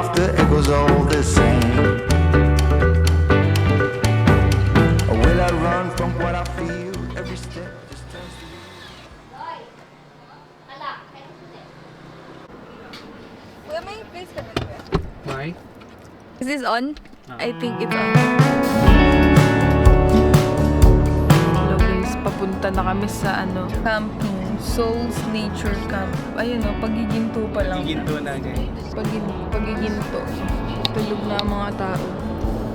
after echoes all the same. Will I run from what I feel? Every step just turns to Kuya, may place ka ba? Why? Is this on? I think it's on. Hello guys, papunta na kami sa camping. Souls Nature Camp. Ayun pagiginto pa lang. Giginto na guys. Pagiginto. Tulog na ang mga tao.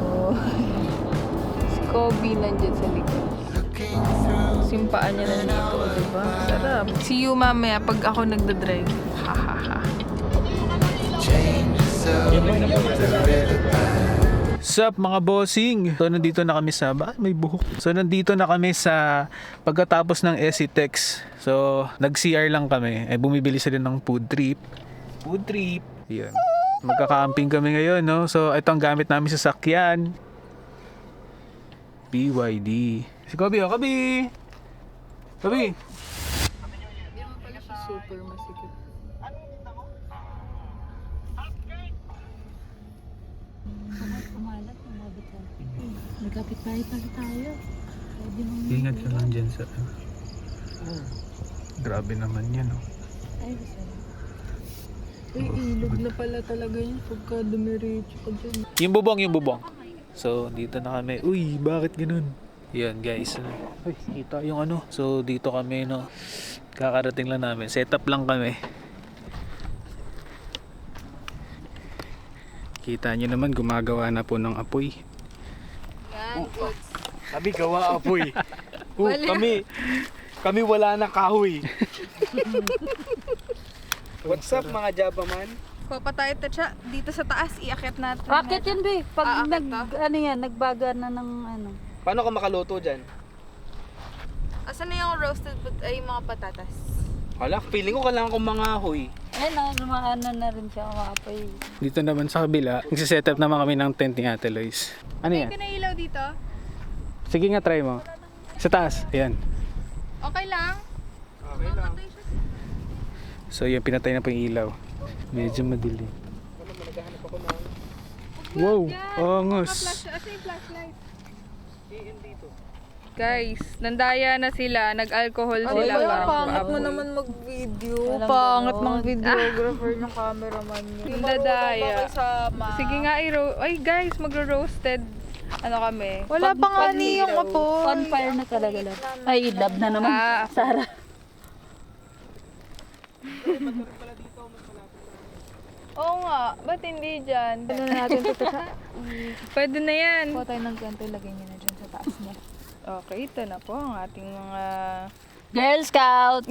Oh. Si Kobe nandyan sa likod. Simpaan niya nandito, diba? Sarap. See you mamaya pag ako nagdadrive. Ha ha ha. Sup mga bossing? So nandito na kami sa may buhok. So nandito na kami sa pagkatapos ng SCTEX. So nag-CR lang kami. Bumibili sila ng food trip. Food trip. Yan. Magkaka-camping kami ngayon, no? So ito ang gamit namin sa sakyan. BYD. Si Kobe, oh Kobe! Kobe! Hindi naman pala siya super masikip. Nagkapit tayo tayo. Pwede mong... Ingat ka lang dyan sa... Grabe naman yan, oh. Ay, gusto mo. Uy, ilog na pala talaga yun pagka dumiretso ka dyan. Yung bubong. So, dito na kami. Uy, bakit ganun? Yan, guys. Uy, kita yung So, dito kami, no. Kakarating lang namin. Setup lang kami. Kita nyo naman, gumagawa na po ng apoy. Yan, goods. Sabi gawa apoy. Wala. Kami wala na kahoy. What's up mga Java man? Papa tayo tatsa dito sa taas, iakyat natin. Rocket yan, be. Pag Aakit to? nagbaga na ng Paano ka makaluto dyan? Asan na yung roasted mga patatas? Hala, feeling ko kailangan kong mga ahoy. maano na rin siya, maapoy. Dito naman sa kabila, nagsisetup naman kami ng tent ni Ate Lois. Ano yan? Hindi ka na ilaw dito? Sige nga, try mo. Sa taas, ayan. Okay lang? Okay lang. So, yun, pinatay na po yung ilaw. Medyo madilim. Wow, angos. Asa yung flashlight? Guys, nandaya na sila, nag-alcohol sila. pangit mo naman mag-video. Walang Pangit ganon. ng videographer ng cameraman niyo. Nandadaya. Sige nga, ay guys, magro-roasted. Kami? Wala pa nga ni yung apoy. On fire na talaga lang. Ay, love na naman. Sarah. Oo nga, ba't hindi dyan? Ano na natin ito? Pwede na yan. Kuha tayo ng ganito, ilagay niyo na dyan sa taas niya. Okay, ito na po ang ating mga... Girl Scout!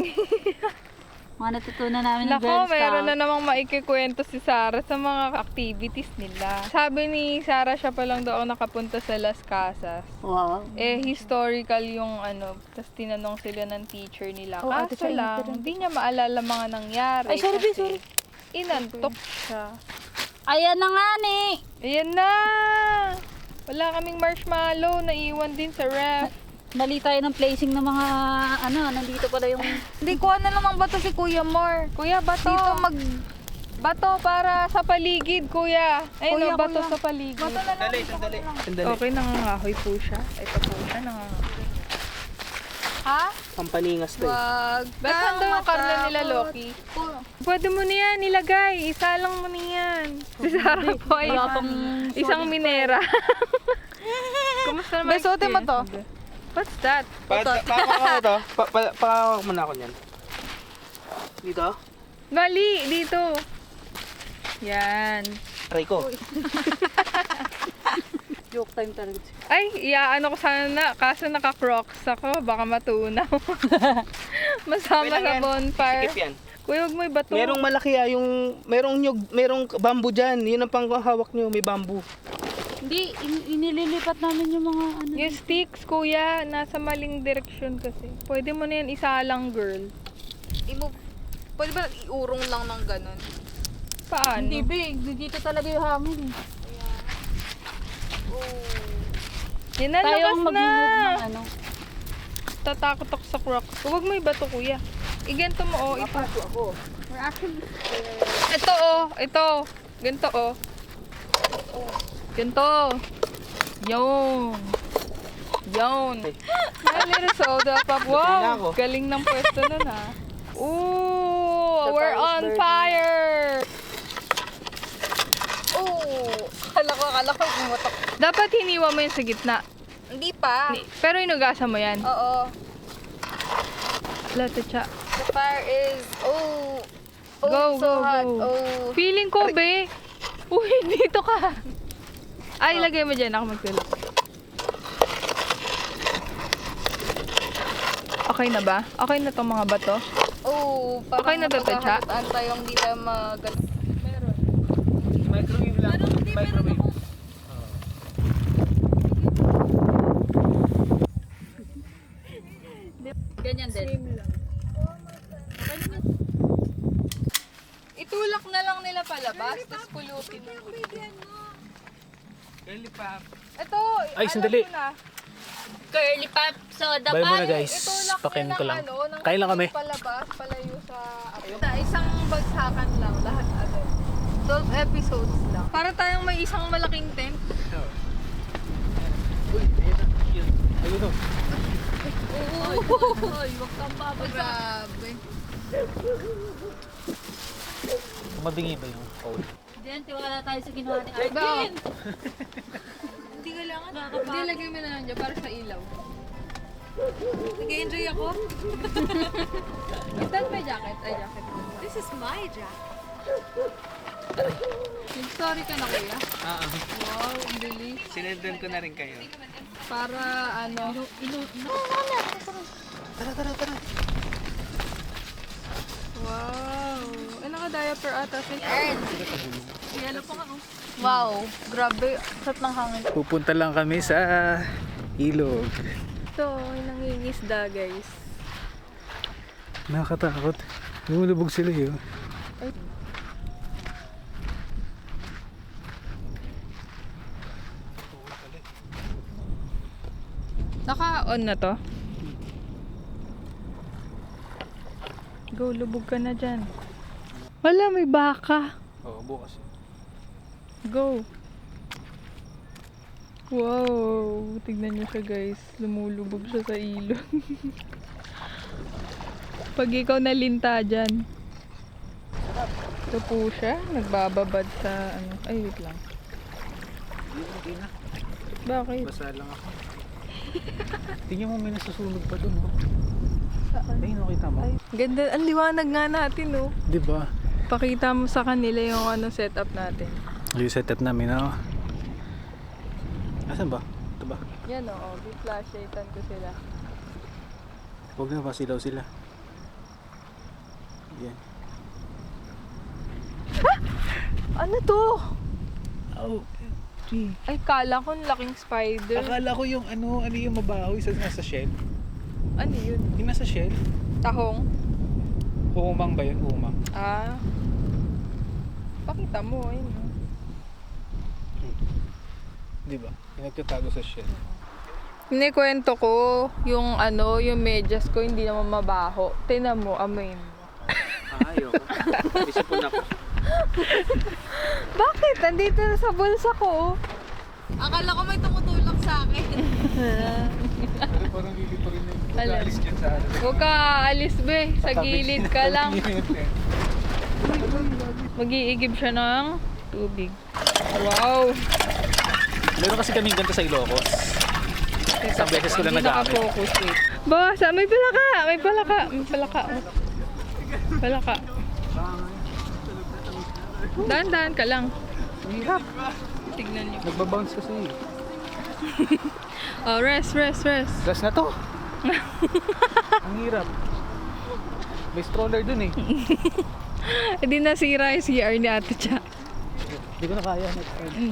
Mga natutunan namin ng Nako, Girl Scout. meron na namang maikikwento si Sarah sa mga activities nila. Sabi ni Sarah, siya pa lang daw ang nakapunta sa Las Casas. Wow. Historical yung tas tinanong sila ng teacher nila. Oh, ate, Kaso siya, lang, ate, hindi niya maalala mga nangyari. Ay, sorry, kasi sorry. Inantok siya. Ayan na nga ni! Ayan na! Wala kaming marshmallow, naiwan din sa ref. Mali tayo ng placing ng mga nandito pala yung... Hindi, kuha na namang bato si Kuya Mar. Kuya, bato. Dito bato para sa paligid, Kuya. Ayun, bato sa paligid. Bato na lang. Sandali. Okay, nangangahoy po siya. Ito po siya, nangangahoy. Ha? Pampaningas to eh. Wag. Ba't saan daw yung karne nila, Loki? Pwede mo na yan, ilagay. Isa lang mo na yan. Si Sarah po ay Wala pang isang minera. Kumusta naman? Besote mo to? What's that? Pakawak mo ito. Pakawak mo na ako niyan. Dito? Mali, dito. Yan. Try ko. Joke time talaga. Ay, ko sana, kaso naka-crocs ako, baka matunaw. Masama sa bonfire. Sikip yan. Kuya, huwag mo ibato. Merong malaki merong bamboo dyan. Yun ang panghawak nyo, may bamboo. Hindi, inililipat namin yung mga Yung sticks, kuya, nasa maling direksyon kasi. Pwede mo na yan isalang, girl. Pwede ba iurong lang ng ganun? Paano? Hindi, big. Dito talaga yung hangin. Yan na, Tayo labas ang na! mag-move ng Tatakot ako sa crocs. Huwag mo ibato, kuya. Iganto mo, ito. Ako. Ito, ito. Ganito, oh. Ganito. Yun. Yun. A little soda pop. Wow, galing ng pwesto nun, ha. Ooh, we're on fire. Oh! Akala ko umutok. Dapat hiniwa mo yun sa gitna. Hindi pa. Pero inugasan mo yan. Oo. Latacha. The fire is, oh, Go, so go, hot. go. Oh. Feeling ko, be. Uy, dito ka. Ay, lagay mo dyan. Ako magtulog. Okay na ba? Okay na tong mga bato? Oh, Okay na to, Tatcha? Ano tayong di tayo Microwave lang. Microwave. Ganyan din. Itulak na lang nila palabas, tapos pulutin. Ito, Ay, sandali. alam ko na. Curly pop soda Bye muna pa. guys. Itulak Pakin nila ko lang. ng ano, ng Kain lang kami. palabas, palayo sa isang bagsakan lang, lahat agad. 12 episodes lang. Para tayong may isang malaking tent. Ayun o. Hoy, wag kang babagsak. Grabe. Mabingi ba yung phone? Diyan, tiwala tayo sa ginawa ni Ba? Arkin. Hindi kailangan. Hindi, lagay mo na lang dyan para sa ilaw. Nag-enjoy ako. Is that my jacket? Ay, jacket. This is my jacket. Nag-story ka na, kuya? Wow, ang bilis. Sinendan ko na rin kayo. Para ano? Tara. Wow. Ay, naka-diaper ata. Yellow pa nga, oh. Wow, grabe. Sarap ng hangin. Pupunta lang kami sa ilog. Ito, may nangingisda, guys. Nakakatakot. Lumulubog sila yun. Naka-on na to? Go, lubog ka na dyan. Wala, may baka. Oo, bukas. Go. Wow, tignan nyo siya, guys. Lumulubog siya sa ilog. Pag ikaw nalinta dyan. Ito po siya, nagbababad sa ano. Ay, wait lang. Hindi na. Bakit? Basa lang ako. Tingnan mo, may nasusunog pa dun, oh. Ay, nakita mo? Ganda, ang liwanag nga natin, oh. Di ba? Pakita mo sa kanila yung ano setup natin. Yung setup namin, oh. Asan ba? Ito ba? Yan, oo. Bi-flashlightan ko sila. Huwag na, pasilaw sila. Yan. Ano to? Oh, gee. Ay, kala ko laking spider. Akala ko yung ano yung mabahoy sa nasa shell. Ano yun? Yung nasa shell? Tahong? Humang ba yun? Humang. Ah. Pakita mo, ayun. oh. Di ba? Yung nagtatago sa shell. Kinikwento ko, yung ano, yung medyas ko hindi naman mabaho. Tingnan mo, amoy mo. Ayoko. Isipon ako. Bakit? Andito na sa bulsa ko. Akala ko may tumutulak sa akin. Pero parang hindi pa rin yung Alam. mag-aalis dyan sa ano. Huwag ka aalis, be. Sa gilid ka lang. Mag-iigib siya ng tubig. Wow! Meron kasi kaming ganito sa Ilocos. Isang beses ko lang Hindi nag-aaral. naka-focus, wait. Basa, may palaka! May palaka! May palaka. Palaka. Dahan-dahan ka lang. Hirap. Tignan niyo. Nagbabounce kasi. Oh, rest. Gas na to. Ang hirap. May stroller dun eh. Hindi nasira yung CR ni Ate Cha. Hindi ko na kaya.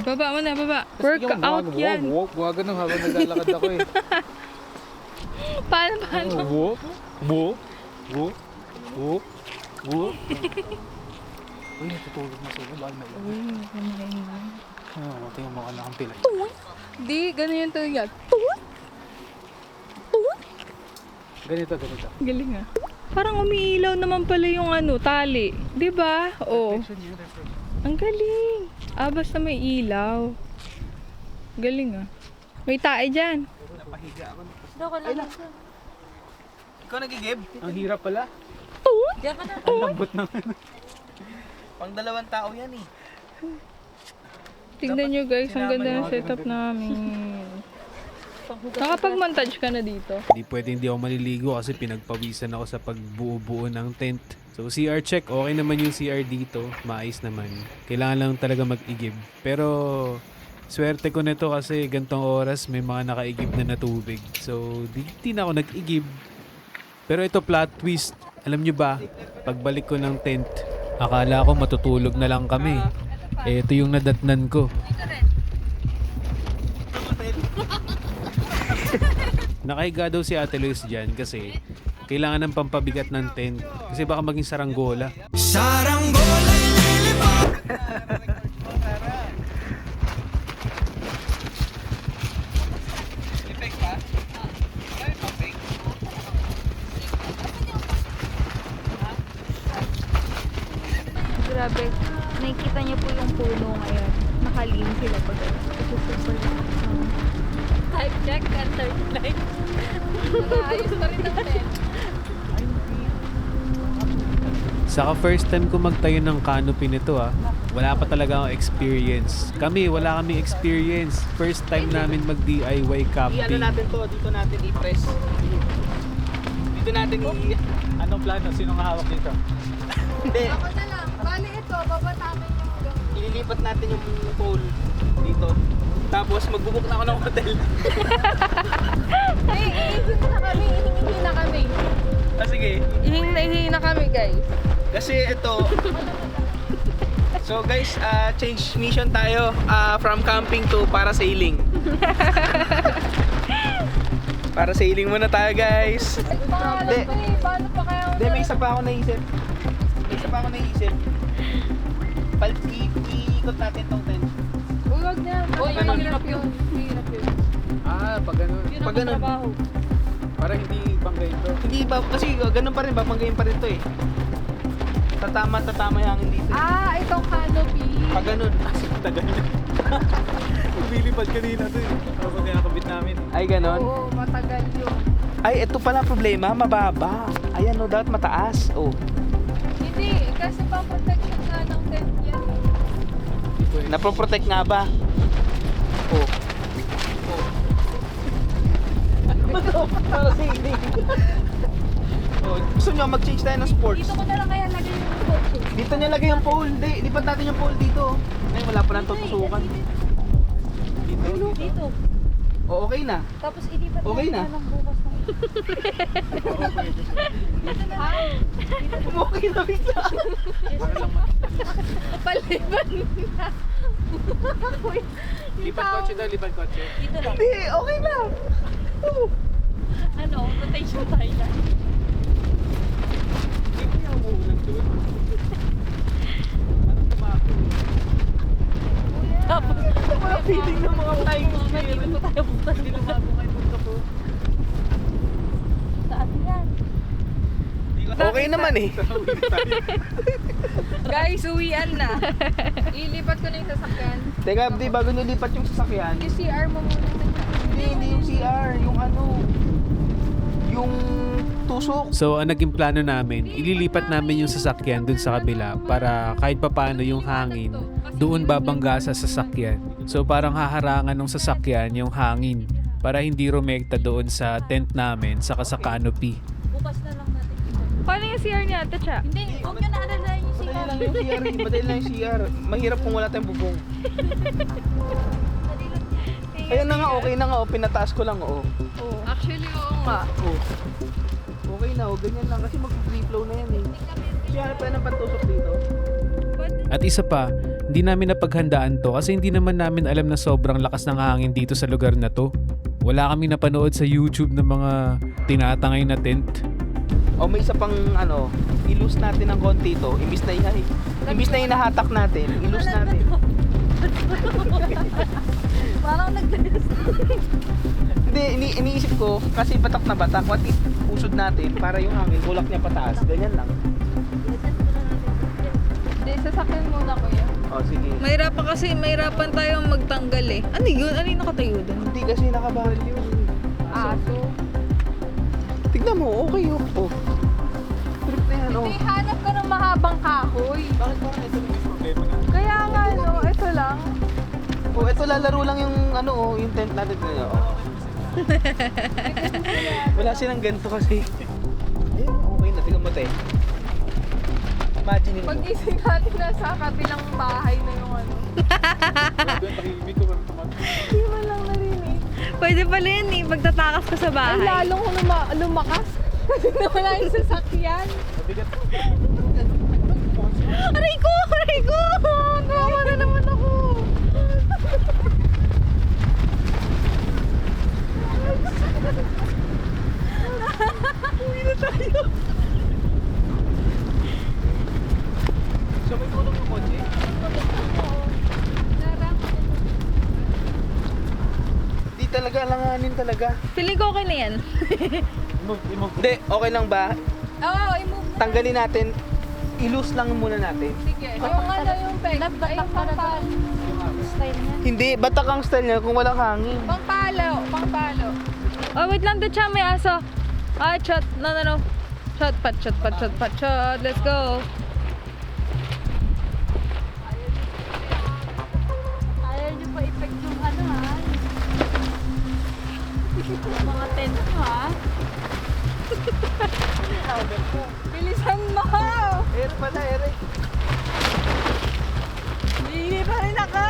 Baba mo na, baba. Workout yan. Buwagan nung habang naglalakad ako eh. Paano? Uy, natutulog na sila. Bakit may tingnan mo ka na ang pilay. Di, ganun yung tuloy nga. Ganito. Galing ah. Parang umiilaw naman pala yung ano, tali. Di ba? Oh. Ang galing. Ah, basta may ilaw. Galing ah. May tae dyan. Napahiga ako. Ay lang. Ikaw nagigib? Ang hirap pala. Diyan ka na. Ang lambot ng Pang 2 tao yan eh. Tingnan nyo guys, ang ganda ng setup namin. Nakapag-montage ka na dito. Hindi ako maliligo kasi pinagpawisan ako sa pagbuo-buo ng tent. So CR check, okay naman yung CR dito, maayos naman. Kailangan lang talaga mag-igib. Pero swerte ko nito kasi gantong oras may mga nakaigib na tubig. So di na ako nag-igib. Pero ito plot twist, alam nyo ba, pagbalik ko ng tent, akala ko matutulog na lang kami. Ito yung nadatnan ko. Nakahiga daw si Ate Lois dyan kasi kailangan ng pampabigat ng tent kasi baka maging saranggola. Grabe, nakikita niyo po yung puno ngayon. Nakalim sila pag super. Type check and third line. Ayos pa rin ang tent. Saka first time ko magtayo ng canopy nito wala pa talaga akong experience. Wala kaming experience. First time namin mag-DIY I-ano camping. natin to, dito natin i-press. Dito natin Anong plano? Sinong hawak dito? Hindi, Ako na lang. Bali ito, baba namin yung hanggang. ililipat natin yung pole dito. Tapos magbubuk na ako ng hotel. Ay, ihingi na kami. Ihingi na kami. Sige. Ihingi na kami guys. Kasi ito. So guys, change mission tayo from camping to parasailing. Parasailing muna tayo guys. Hindi. Paano pa kaya? Hindi, may isa pa ako naisip. Iikot natin tong tent. Huwag na. Uy, Ganun. Mahirap yun. Mahirap yun. Pag ganun. Yun ang Pag ganun. trabaho. Para hindi pang ganito. Hindi ba, kasi ganun pa rin, babanggayin pa rin to eh. Tatama yung hangin dito. Itong canopy. Pag ganun. Tagal na. Lumilipad kanina to eh. Ako kinakabit namin. Ay, ganun. Oo, matagal yun. Ay, ito pala ang problema, mababa. Ayan, no, dapat mataas. Oh. Hindi, kasi pang protection nga ng tent yan. Napoprotect nga ba? Oh. Parasailing. Oh, gusto nyo mag-change tayo ng sports? Dito ko na lang kaya lagay yung kotse. Dito nyo lagay yung pole. Hindi, lipat natin yung pole dito. Ay, wala pa lang tutusukan. Dito. Dito. Oh, okay na. Tapos ilipat Okay na. lang bukas na. Okay na bigla. Paliban na. Lipat kotse daw, lipat kotse. Dito lang. Hindi, okay na. Oh. Ano, rotation tayo dyan. Tapos, wala feeling ng mga flying Hindi squirrel. pa tayo punta dito. Sa atin yan. Okay naman eh. Guys, uwian na. Ilipat ko na yung sasakyan. Teka, di bago nilipat yung sasakyan. Yung CR mo muna. Hindi yung CR, yung ano, yung tusok. So, ang naging plano namin, ililipat namin yung sasakyan dun sa kabila para kahit papano yung hangin, doon babangga sa sasakyan. So, parang haharangan ng sasakyan yung hangin para hindi rumekta doon sa tent namin saka sa canopy. Bukas na lang natin dito. Paano yung CR niya, Tacha? Hindi, huwag nyo na alalayan yung Madali sigaw. lang yung CR, madali lang yung CR. Mahirap kung wala tayong bubong. Ayan na nga, okay na nga, oh, pinataas ko lang, oh. Actually, oo nga. Oh. Okay na, oh, ganyan lang kasi mag-free flow na yan eh. Kaya pa ng pantusok dito. At isa pa, hindi namin napaghandaan to kasi hindi naman namin alam na sobrang lakas ng hangin dito sa lugar na to. Wala kaming napanood sa YouTube ng mga tinatangay na tent. O may isa pang ano, i-loose natin ng konti ito, imbis na hinahatak natin, i-loose natin. Parang nag-dress. Hindi, iniisip ko, kasi batak na batak, what if usod natin para yung hangin, kulak niya pataas, ganyan lang. Hindi, sasakyan muna kuya. Oh, sige. Mahirapan tayong magtanggal eh. Ano yun? Ano yung nakatayo doon? Hindi kasi nakabahal yun. Aso. Tignan mo, okay yun. Oh. Trip na yan, oh. Hindi, hanap ka ng mahabang kahoy. Bakit parang ito may problema na? Kaya nga, no, ito lang. Oh, ito lalaro lang yung ano, oh, yung tent natin na. Oh. Wala silang ganito kasi. Ayun, okay na. Tignan mo, te. Imagine mo. Pag-ising natin nasa kabilang bahay na yung ano. Hindi mo lang narinig. Pwede pala yun eh. Pagtatakas ka sa Ay, bahay. lalong lumakas. Kasi nawala yung sasakyan. Aray ko! Aray ko! Gawa na naman ako. Uwi na tayo. So, may tulong yung kotse? Di talaga, alanganin talaga. Feeling ko okay na yan. Hindi, okay lang ba? Oo, i-move. Tanggalin natin. I-loose lang muna natin. Sige. Yung ano yung peg. Ay, yung pangpalo. Style niya. Hindi, batak ang style niya kung walang hangin. Pangpalo. Pangpalo. Oh, wait lang. Dacha, may aso. Ay, shot. No. Shot, pat. Let's go. Ayaw niyo pa effect yung ano ha. Yung mga tent nyo ha. Bilisan mo! Ere pala, ere. Hindi pa rin ako!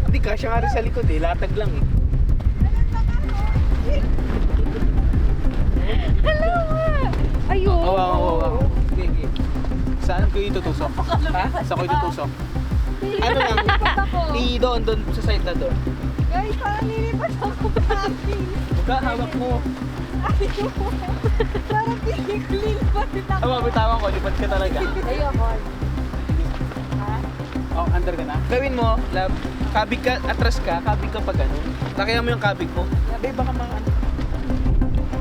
Hindi, kasya nga rin sa likod eh. Latag lang eh. Ayun. Oo. Sige. Saan ko itutusok? Ha? Saan ko itutusok? Ano lang? Doon sa side na doon. Guys, parang lilipas ako natin. Huwag hawak mo. Ayaw. Parang piling ko lilipas ako. Tama, bitawan ko. Lipat ka talaga. Ayoko. Oh, under ka na? Gawin mo, love. Kabig ka, atras ka, kabig ka pa ganun. Lakihan mo yung kabig mo. Sabi, baka mga ano.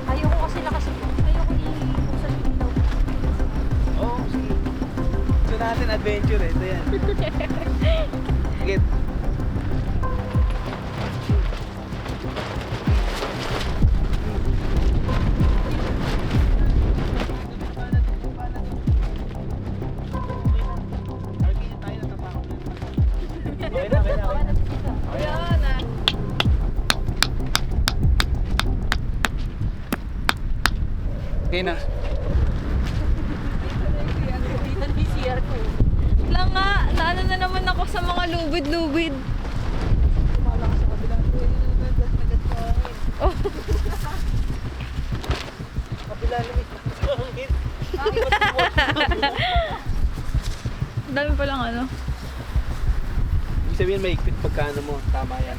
Ayoko kasi ayoko i-buksan yung ilaw. Oo, sige. Gusto natin adventure eh. Ito yan. Sige. Ayan na. Okay na. Lang nga. Naano na naman ako sa mga lubid-lubid. Oh. Kabila lumit. Dami palang ano. Ibig sabihin may ikpit pagkano mo. Tama yan.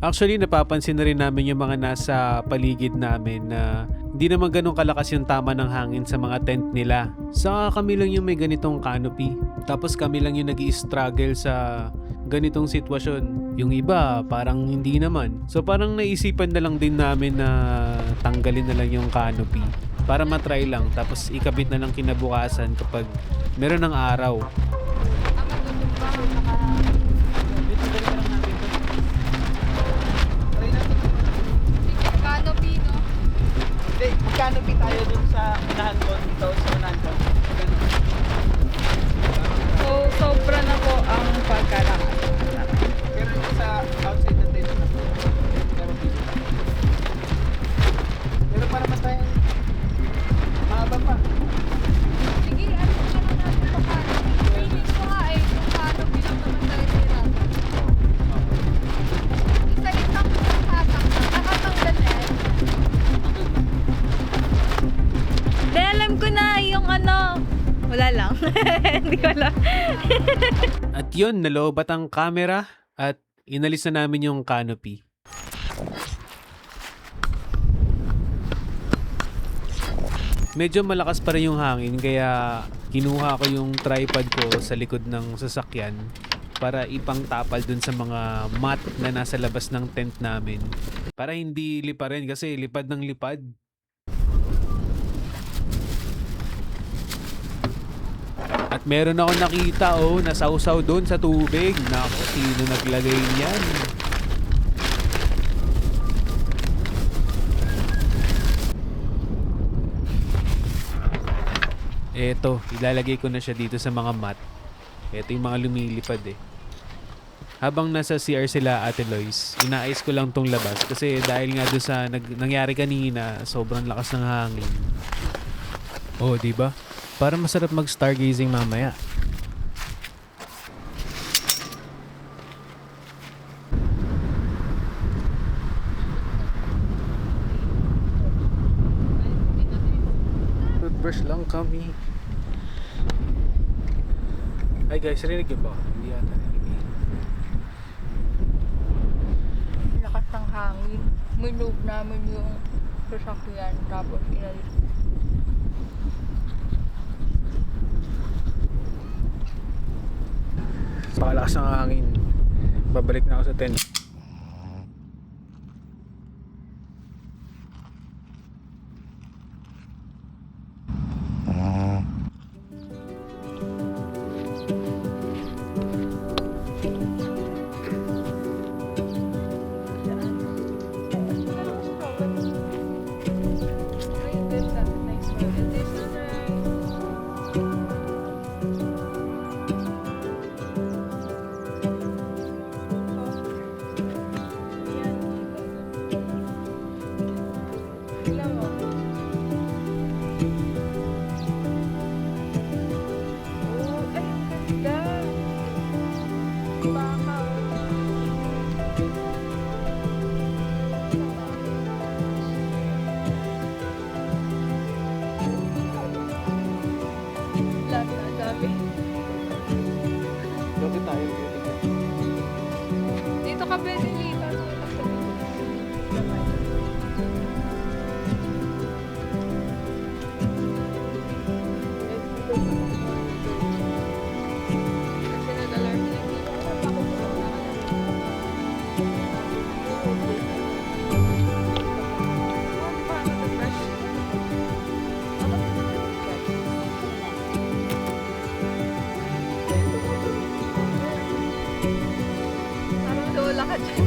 Actually, napapansin na rin namin yung mga nasa paligid namin na hindi naman ganun kalakas yung tama ng hangin sa mga tent nila. Saka kami lang yung may ganitong canopy. Tapos kami lang yung nag-i-struggle sa ganitong sitwasyon. Yung iba, parang hindi naman. So parang naisipan na lang din namin na tanggalin na lang yung canopy para matry lang. Tapos ikabit na lang kinabukasan kapag meron ng araw. Canopy, no? Hindi, canopy tayo dun sa unahan ko. Dito sa unahan ko. Ganun. So, sobra na po ang pagkalakas. Pero yung sa outside na tent. Pero para naman tayong mahaba pa. Sige, ano ka lang natin pa canopy. Feeling ko nga eh, kung canopy lang naman tayo sirap. Isa-isang nakatanggal eh. Di, alam ko na yung ano. Wala lang. Hindi ko alam. At yun, nalobat ang camera at inalis na namin yung canopy. Medyo malakas pa rin yung hangin kaya kinuha ko yung tripod ko sa likod ng sasakyan para ipangtapal dun sa mga mat na nasa labas ng tent namin. Para hindi liparin kasi lipad ng lipad. At meron ako nakita nasawsaw doon sa tubig. Nako, sino naglagay niyan? Eto, ilalagay ko na siya dito sa mga mat. Eto yung mga lumilipad eh. Habang nasa CR sila Ate Lois, inaayos ko lang tong labas kasi dahil nga doon sa nangyari kanina, sobrang lakas ng hangin. Oh, di ba? Para masarap mag-stargazing mamaya. Toothbrush lang kami. Hi guys, rinig niyo ba? Hindi yata rinig. Lakas ng hangin. Minove namin yung sasakyan tapos inalis. Pakalakas ng hangin. Babalik na ako sa tent. Dito ka pwede lipat. Parang lola ka dyan.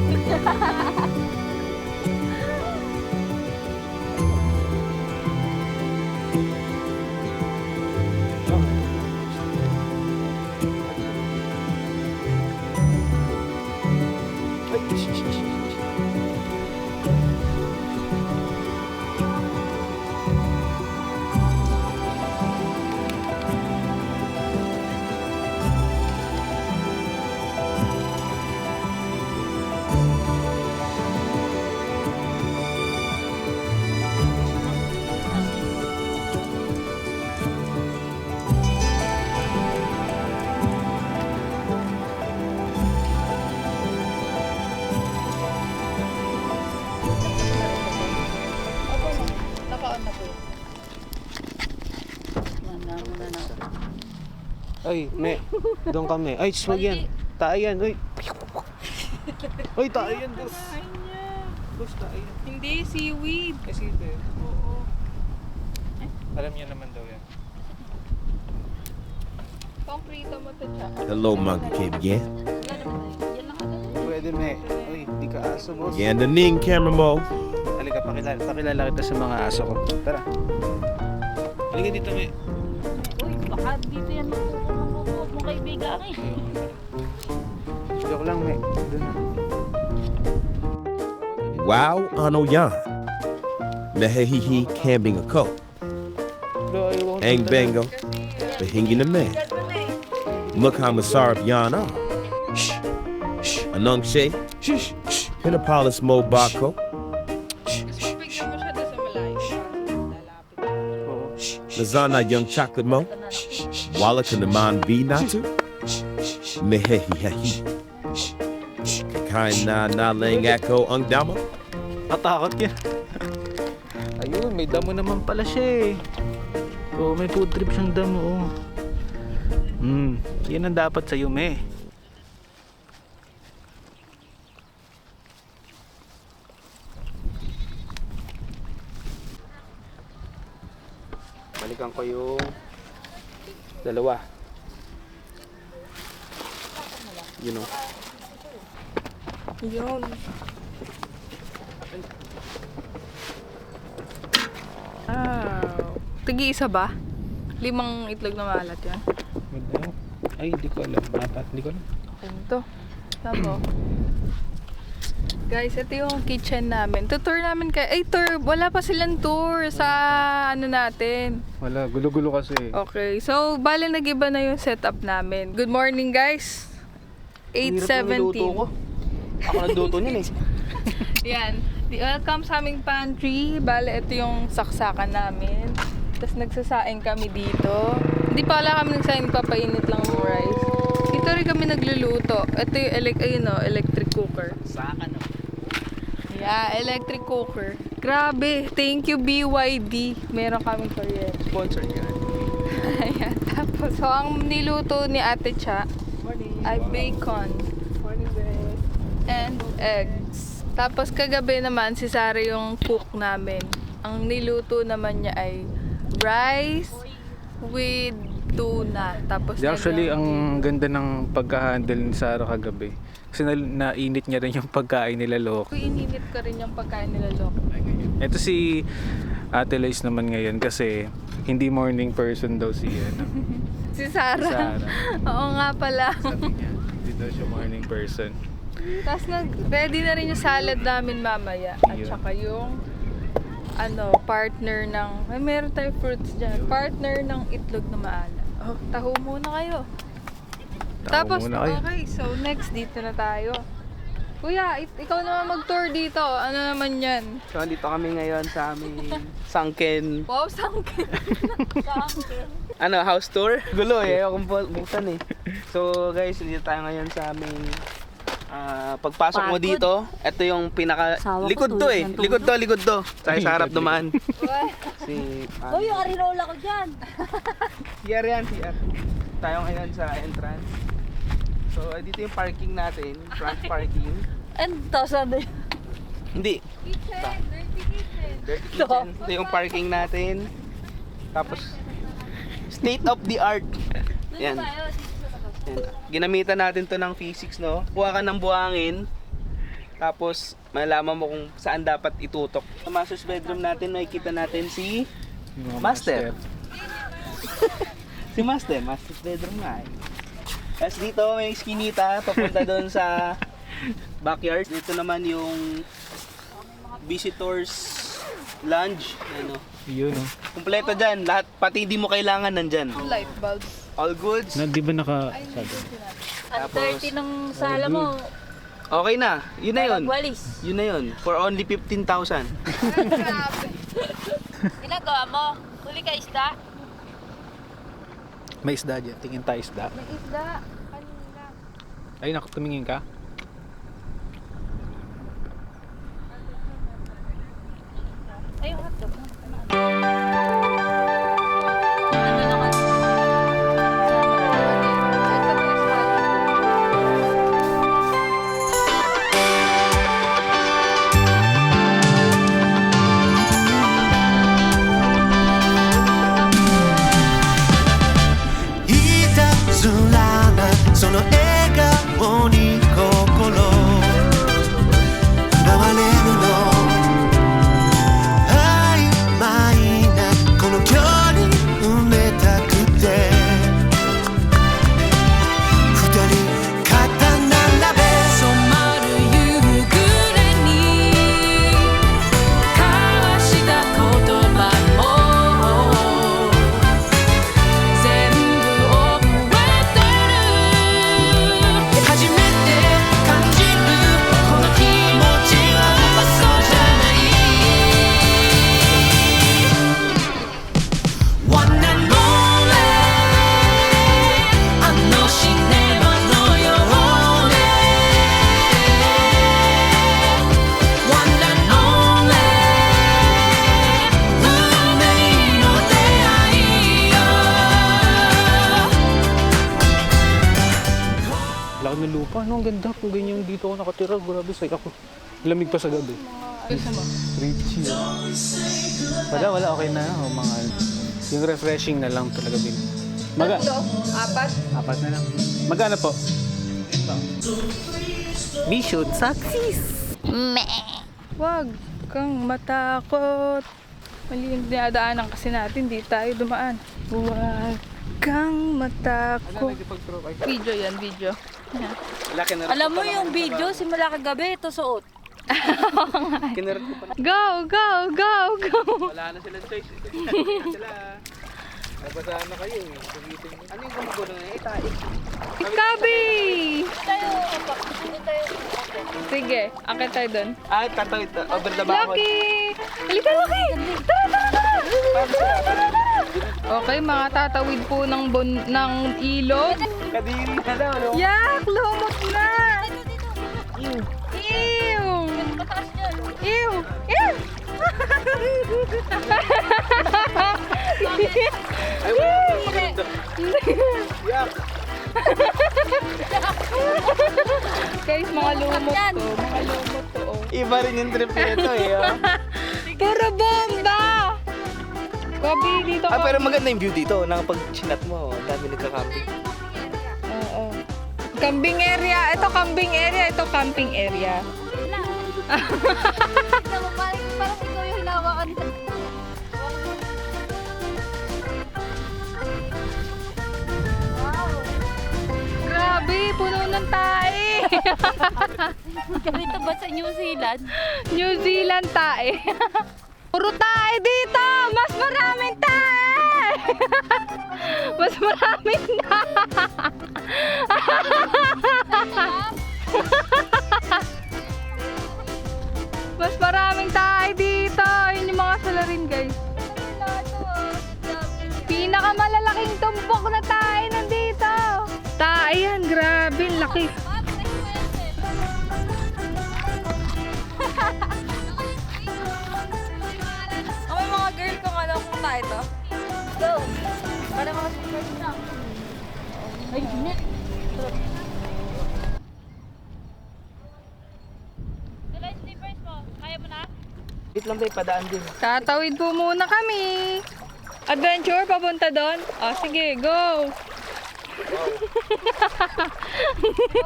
Naka-on na po yun. Ay, me. Doon kami. Ay, swag yan. Tayo yan. Uy. Uy, tayo yan, boss. Boss, tayo yan. Hindi, seaweed. Kasi ito eh. Oo. Alam niya naman daw yan. Pang prito mo to siya. Hello, Monkey Cave again. Pwede, me. Uy, di ka aso, boss. Again, the Ning camera mode. Halika, pakilala kita sa mga aso ko. Tara. Halika dito, me. Uy, baka dito yan huwag mo kaibigan eh. Joke lang, me. Doon na. Wow, ano yan? Nahehihi camping ako. Ang bengo, pahingi na me. Mukha masarap yan ah. Shh, shh, anong shay? Shh, shh, pinapalas mo bako. Gusto mo bigyan mo siya doon sa malayo. Lalapit. Lazana yung chocolate mo. Wala ka naman binatu. Mehehihehi. Kain na nalang ako ang damo. Natakot yan. Ayun, may damo naman pala siya eh. Oh, may food trip siyang damo oh. Yan ang dapat sa'yo, me. Balikan ko yung dalawa. You know. Yun. Tigi-isa ba? 5 itlog na maalat yan. Ay, hindi ko alam. 4, hindi ko alam. Okay to. Tama. Guys, ito yung kitchen namin. Tutour namin kayo. Ay, tour. Wala pa silang tour sa ano natin. Wala, gulo-gulo kasi. Okay. So, bale nag-iba na yung setup namin. Good morning, guys. Hirap ng niluto ko. 8:17. Ako nagluto niyan eh. Yan. Welcome sa aming pantry. Bale, ito yung saksakan namin. Tapos nagsasaing kami dito. Hindi pa wala kami nagsaing, papainit lang ng rice. Dito rin kami nagluluto. Ito yung electric cooker. Saka no. Yeah, electric cooker. Grabe. Thank you, BYD. Meron kaming kuryente. Sponsor yan. Ayan. Tapos, so ang niluto ni Ate Cha ay bacon. And eggs. Tapos kagabi naman, si Sarah yung cook namin. Ang niluto naman niya ay rice with tuna. Tapos Actually, ang ganda ng pagka-handle ni Sarah kagabi. Kasi nainit niya rin yung pagkain nila Lok. ininit ko rin yung pagkain nila Lok. Ito si Ate Liz naman ngayon kasi hindi morning person daw si Si Sarah. Oo nga pala. Sabi niya, hindi daw siya morning person. Tapos ready na rin yung salad namin mamaya. At Yun. saka yung partner ng, ay meron tayong fruits dyan. Partner ng itlog na maalat. Oh, taho muna kayo. Tapos, muna kayo. okay, so next dito na tayo. Kuya, ikaw naman mag-tour dito. Ano naman yan? So, dito kami ngayon sa aming sunken, Wow, sangkin. house tour. Gulo eh, akong buksan eh. So guys, dito tayo ngayon sa aming pagpasok mo dito, ito yung pinaka likod to eh. Likod to. Sa harap dumaan. Si Uy, yung arirola ko dyan. CR yan, CR. Tayo ngayon sa entrance. So, dito yung parking natin, front parking. And thousand. Hindi, Kitchen, dirty kitchen. dirty kitchen. Ito yung parking natin. Tapos, state of the art. Yan. Yan. Ginamitan natin to ng physics, no? Kuha ka ng buhangin. Tapos, malalaman mo kung saan dapat itutok. Sa master's bedroom natin, makikita natin si Master. Si Master's bedroom nga eh. Tapos dito may skinita, papunta doon sa backyard. Dito naman yung visitors lounge. Ano? Yun oh. Kumpleto dyan. Lahat, pati di mo kailangan nandyan. Light bulbs. All goods. Di ba naka-sabi? Ang 30 ng sala mo. Okay na. Yun na yun. Walis. Yun na yun. For only 15,000. Grabe. Ginagawa mo? Huli ka isda? May isda dyan. Tingin tayo isda. May isda. Kanina. Ay, tumingin ka? Ay, yung hotdog. Laki ng lupa. Ano, ang ganda. Kung ganyan dito ako nakatira, grabe say ako. Lamig pa sa gabi. Richie. Wala, okay na. O, mga Yung refreshing na lang talaga bin. Apat. Apat na lang. Magkano po? Mission success! Wag kang matakot. Mali yung dinadaanan kasi natin, di tayo dumaan. Wag kang matakot. Video yan, video. Laki na Alam mo yung video, simula kagabi, ito suot. Kinarot ko pa na. Go, go, go, go. Wala na silang choice. Wala sila. Nagbasahan na kayo eh. Sabitin mo. Ano yung gumugulo na eh? Tayo. Ikabi! Tayo, dito tayo. Sige, akit tayo dun. Ah, tatawid. Over the back. Lucky! Halika, Lucky! Tara, tara, tara! Okay, mga tatawid po ng ilog. Kadiri na daw. No? Yak! Lumot na! Ew! Mataas yun. Ew! Ew! Ay, wala na maganda. Yak! Guys, mga lumot to. Mga lumot to. Oh. Iba rin yung trip nito eh. Oh. Puro bomba! Gabi, dito Ah, ka. pero maganda yung view dito. Pag chinat mo, ang dami nagka-camping. Oo. Camping area. Ito camping area. Ito camping area. Tignan mo, parang ikaw yung hinawakan. Grabe, puno ng tae. Ganito ba sa New Zealand? New Zealand tae. Puro tae dito. Mas maraming tae. Mas maraming tae. Mas maraming tae dito. Yun yung mga salarin, guys. Pinakamalalaking tumpok na tae nandito. Tae yan, grabe, laki. May mga girl kung ano kung tayo to. Go! Para mga slippers na. Ay, init. Dala yung slippers mo. Kaya mo na? Wait lang ba, padaan din. Tatawid po muna kami. Adventure, papunta doon? Oh, sige, go!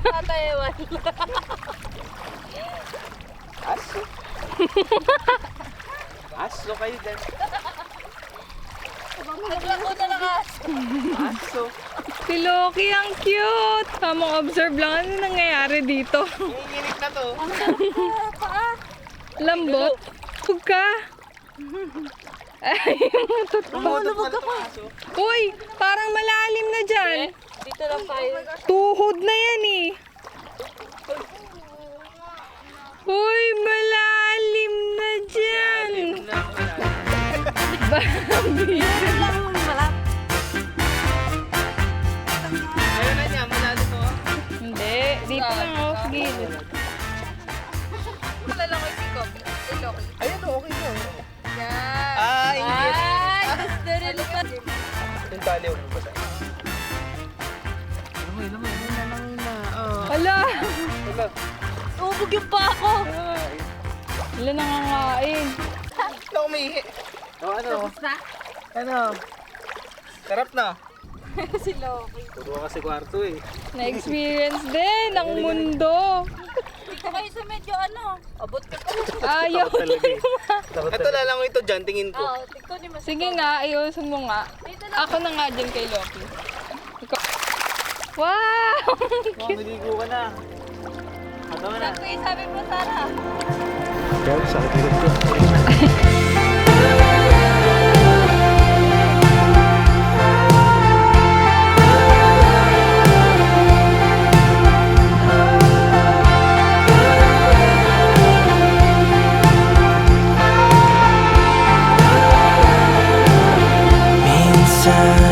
Tatayawan. Aso. Aso kayo dyan. Naglako na lakas. Aso. Si Loki, ang cute! Tamang observe lang ano nangyayari dito. Iinit na to. Lambot. Huwag ka. Ay, Lumulog na itong aso. uy, parang malalim na dyan. Dito lang tayo. Tuhod na yan eh. Uy, malalim na dyan. Bambi. Ayun na niya, malalim to. Hindi, dito lang ako sa gilid. Ayun, okay na. Yan. Ah, ingit. Ay, gusto rin pa. Yung taliw mo ba tayo? Hala, Wala. Ubog yung pa ako. wala nangangain. Ito umihi. Oh, ano? Na? Ano? Sarap na. Si Loki. Puro kasi kwarto eh. Na-experience din ang mundo. Dito kayo sa medyo ano. Abot ka pa. Ayaw. Talaga eh. Ito lalang ko ito dyan, tingin ko. Oo, tigko ni Mas. Sige nga, iusun mo nga. Ako na nga dyan kay Loki. Ikaw. Wow! Mukhang naligo ka na. Ano na? Sabi, sabi mo, Sarah. Pero sa akin ko. Inside